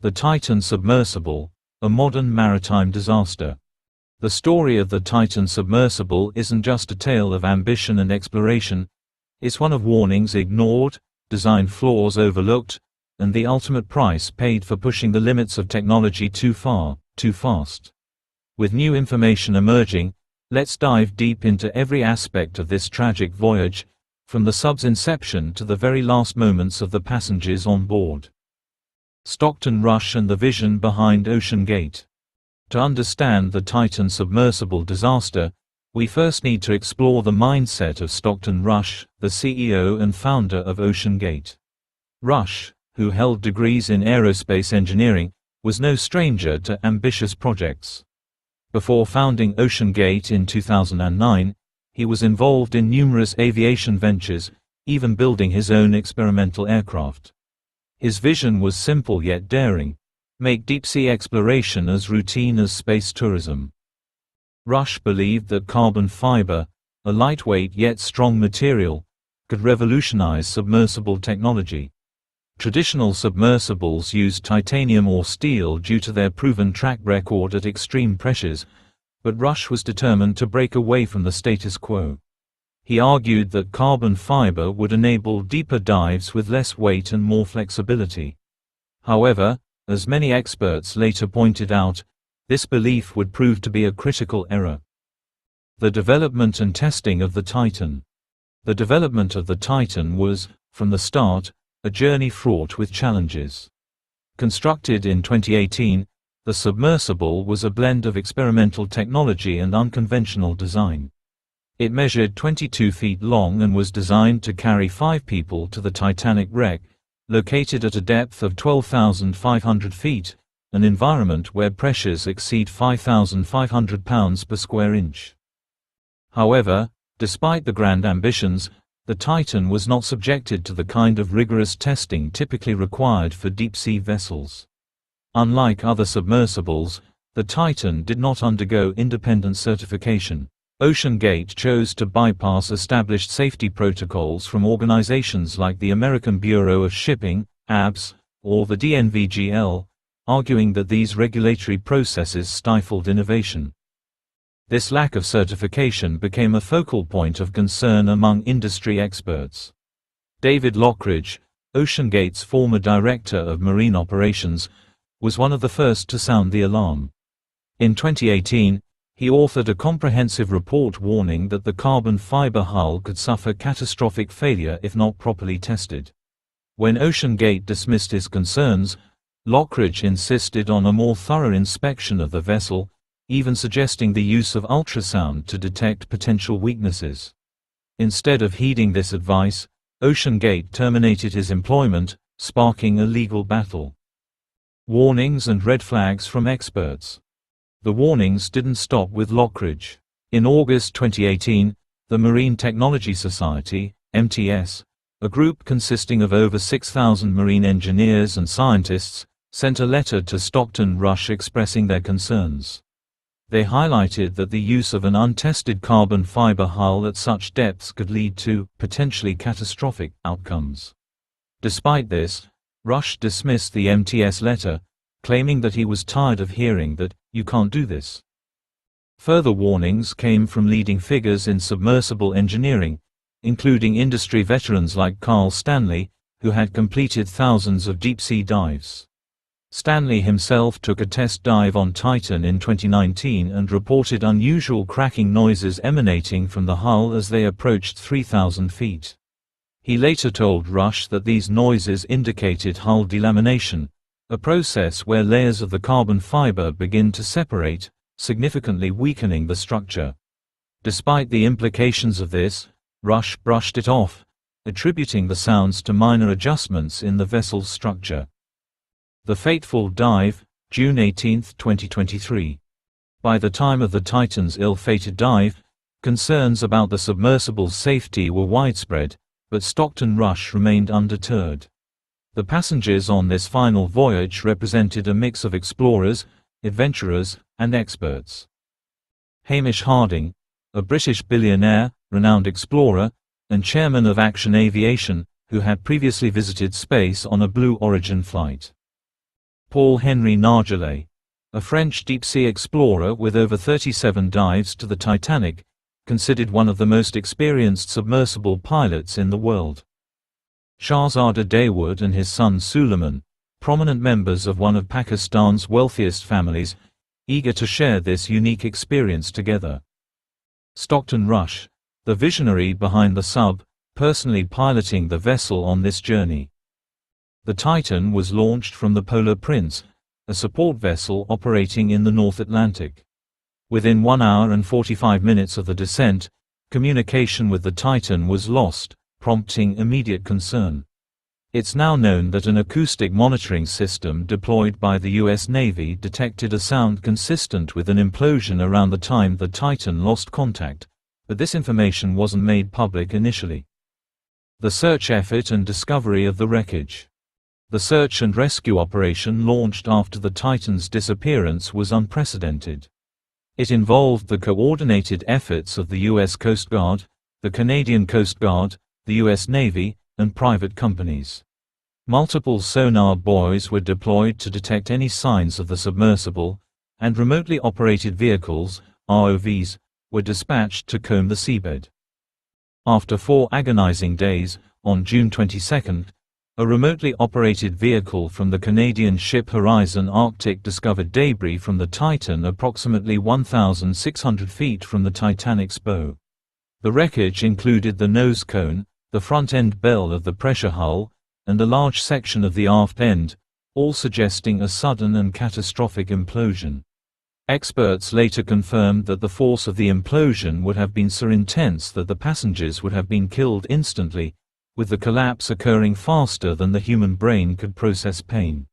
The Titan Submersible, a modern maritime disaster. The story of the Titan Submersible isn't just a tale of ambition and exploration, it's one of warnings ignored, design flaws overlooked, and the ultimate price paid for pushing the limits of technology too far, too fast. With new information emerging, let's dive deep into every aspect of this tragic voyage, from the sub's inception to the very last moments of the passengers on board. Stockton Rush and the vision behind OceanGate. To understand the Titan Submersible disaster, we first need to explore the mindset of Stockton Rush, the CEO and founder of OceanGate. Rush, who held degrees in aerospace engineering, was no stranger to ambitious projects. Before founding OceanGate in 2009, he was involved in numerous aviation ventures, even building his own experimental aircraft. His vision was simple yet daring: make deep-sea exploration as routine as space tourism. Rush believed that carbon fiber, a lightweight yet strong material, could revolutionize submersible technology. Traditional submersibles used titanium or steel due to their proven track record at extreme pressures, but Rush was determined to break away from the status quo. He argued that carbon fiber would enable deeper dives with less weight and more flexibility. However, as many experts later pointed out, this belief would prove to be a critical error. The development and testing of the Titan. The development of the Titan was, from the start, a journey fraught with challenges. Constructed in 2018, the submersible was a blend of experimental technology and unconventional design. It measured 22 feet long and was designed to carry 5 people to the Titanic wreck, located at a depth of 12,500 feet, an environment where pressures exceed 5,500 pounds per square inch. However, despite the grand ambitions, the Titan was not subjected to the kind of rigorous testing typically required for deep-sea vessels. Unlike other submersibles, the Titan did not undergo independent certification. OceanGate chose to bypass established safety protocols from organizations like the American Bureau of Shipping, ABS, or the DNVGL, arguing that these regulatory processes stifled innovation. This lack of certification became a focal point of concern among industry experts. David Lockridge, OceanGate's former director of marine operations, was one of the first to sound the alarm. In 2018, he authored a comprehensive report warning that the carbon fiber hull could suffer catastrophic failure if not properly tested. When OceanGate dismissed his concerns, Lockridge insisted on a more thorough inspection of the vessel, even suggesting the use of ultrasound to detect potential weaknesses. Instead of heeding this advice, OceanGate terminated his employment, sparking a legal battle. Warnings and red flags from experts. The warnings didn't stop with Lockridge. In August 2018, the Marine Technology Society, MTS, a group consisting of over 6,000 marine engineers and scientists, sent a letter to Stockton Rush expressing their concerns. They highlighted that the use of an untested carbon fiber hull at such depths could lead to potentially catastrophic outcomes. Despite this, Rush dismissed the MTS letter, claiming that he was tired of hearing that, "You can't do this." Further warnings came from leading figures in submersible engineering, including industry veterans like Carl Stanley, who had completed thousands of deep-sea dives. Stanley himself took a test dive on Titan in 2019 and reported unusual cracking noises emanating from the hull as they approached 3,000 feet. He later told Rush that these noises indicated hull delamination, a process where layers of the carbon fiber begin to separate, significantly weakening the structure. Despite the implications of this, Rush brushed it off, attributing the sounds to minor adjustments in the vessel's structure. The fateful dive, June 18, 2023. By the time of the Titan's ill-fated dive, concerns about the submersible's safety were widespread, but Stockton Rush remained undeterred. The passengers on this final voyage represented a mix of explorers, adventurers, and experts. Hamish Harding, a British billionaire, renowned explorer, and chairman of Action Aviation, who had previously visited space on a Blue Origin flight. Paul Henry Nargeolet, a French deep-sea explorer with over 37 dives to the Titanic, considered one of the most experienced submersible pilots in the world. Shahzada Dawood and his son Suleiman, prominent members of one of Pakistan's wealthiest families, eager to share this unique experience together. Stockton Rush, the visionary behind the sub, personally piloting the vessel on this journey. The Titan was launched from the Polar Prince, a support vessel operating in the North Atlantic. Within 1 hour and 45 minutes of the descent, communication with the Titan was lost, prompting immediate concern. It's now known that an acoustic monitoring system deployed by the U.S. Navy detected a sound consistent with an implosion around the time the Titan lost contact, but this information wasn't made public initially. The search effort and discovery of the wreckage. The search and rescue operation launched after the Titan's disappearance was unprecedented. It involved the coordinated efforts of the U.S. Coast Guard, the Canadian Coast Guard, the U.S. Navy, and private companies. Multiple sonar buoys were deployed to detect any signs of the submersible, and remotely operated vehicles, ROVs, were dispatched to comb the seabed. After 4 agonizing days, on June 22, a remotely operated vehicle from the Canadian ship Horizon Arctic discovered debris from the Titan approximately 1,600 feet from the Titanic's bow. The wreckage included the nose cone, the front-end bell of the pressure hull, and a large section of the aft end, all suggesting a sudden and catastrophic implosion. Experts later confirmed that the force of the implosion would have been so intense that the passengers would have been killed instantly, with the collapse occurring faster than the human brain could process pain.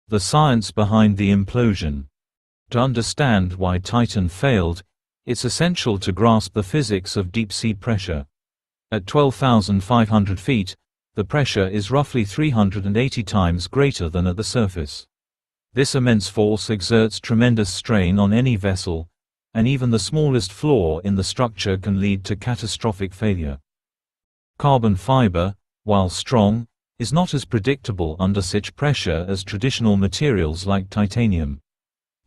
The science behind the implosion. To understand why Titan failed, it's essential to grasp the physics of deep-sea pressure. At 12,500 feet, the pressure is roughly 380 times greater than at the surface. This immense force exerts tremendous strain on any vessel, and even the smallest flaw in the structure can lead to catastrophic failure. Carbon fiber, while strong, is not as predictable under such pressure as traditional materials like titanium.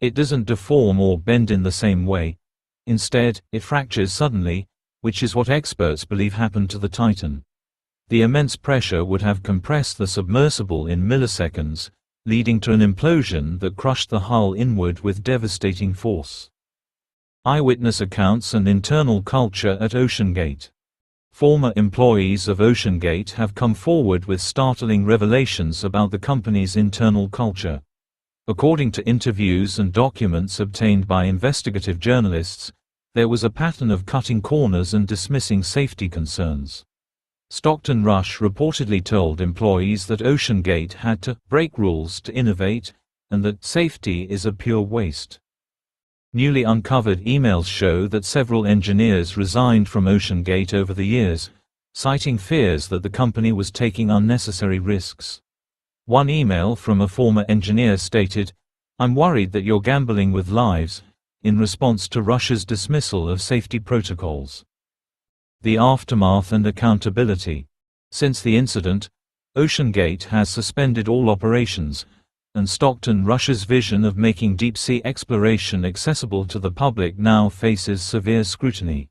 It doesn't deform or bend in the same way. Instead, it fractures suddenly, which is what experts believe happened to the Titan. The immense pressure would have compressed the submersible in milliseconds, leading to an implosion that crushed the hull inward with devastating force. Eyewitness accounts and internal culture at OceanGate. Former employees of OceanGate have come forward with startling revelations about the company's internal culture. According to interviews and documents obtained by investigative journalists, there was a pattern of cutting corners and dismissing safety concerns. Stockton Rush reportedly told employees that OceanGate had to break rules to innovate, and that safety is a pure waste. Newly uncovered emails show that several engineers resigned from OceanGate over the years, citing fears that the company was taking unnecessary risks. One email from a former engineer stated, "I'm worried that you're gambling with lives," in response to Rush's dismissal of safety protocols. The aftermath and accountability. Since the incident, OceanGate has suspended all operations, and Stockton Rush's vision of making deep-sea exploration accessible to the public now faces severe scrutiny.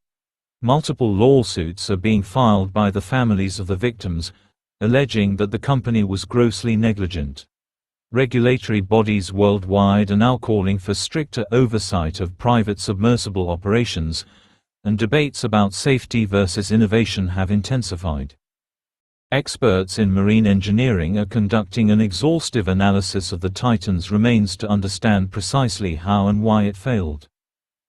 Multiple lawsuits are being filed by the families of the victims, alleging that the company was grossly negligent. Regulatory bodies worldwide are now calling for stricter oversight of private submersible operations, and debates about safety versus innovation have intensified. Experts in marine engineering are conducting an exhaustive analysis of the Titan's remains to understand precisely how and why it failed.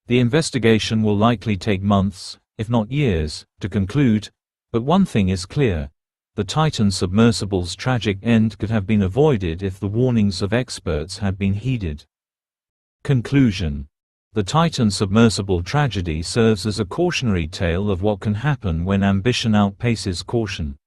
The investigation will likely take months, if not years, to conclude, but one thing is clear: the Titan submersible's tragic end could have been avoided if the warnings of experts had been heeded. Conclusion. The Titan submersible tragedy serves as a cautionary tale of what can happen when ambition outpaces caution.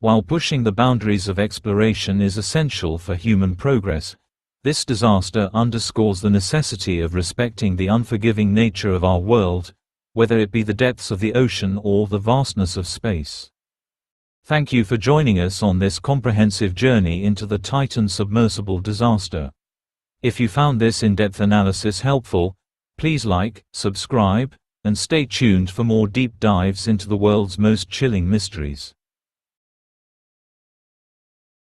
While pushing the boundaries of exploration is essential for human progress, this disaster underscores the necessity of respecting the unforgiving nature of our world, whether it be the depths of the ocean or the vastness of space. Thank you for joining us on this comprehensive journey into the Titan submersible disaster. If you found this in-depth analysis helpful, please like, subscribe, and stay tuned for more deep dives into the world's most chilling mysteries.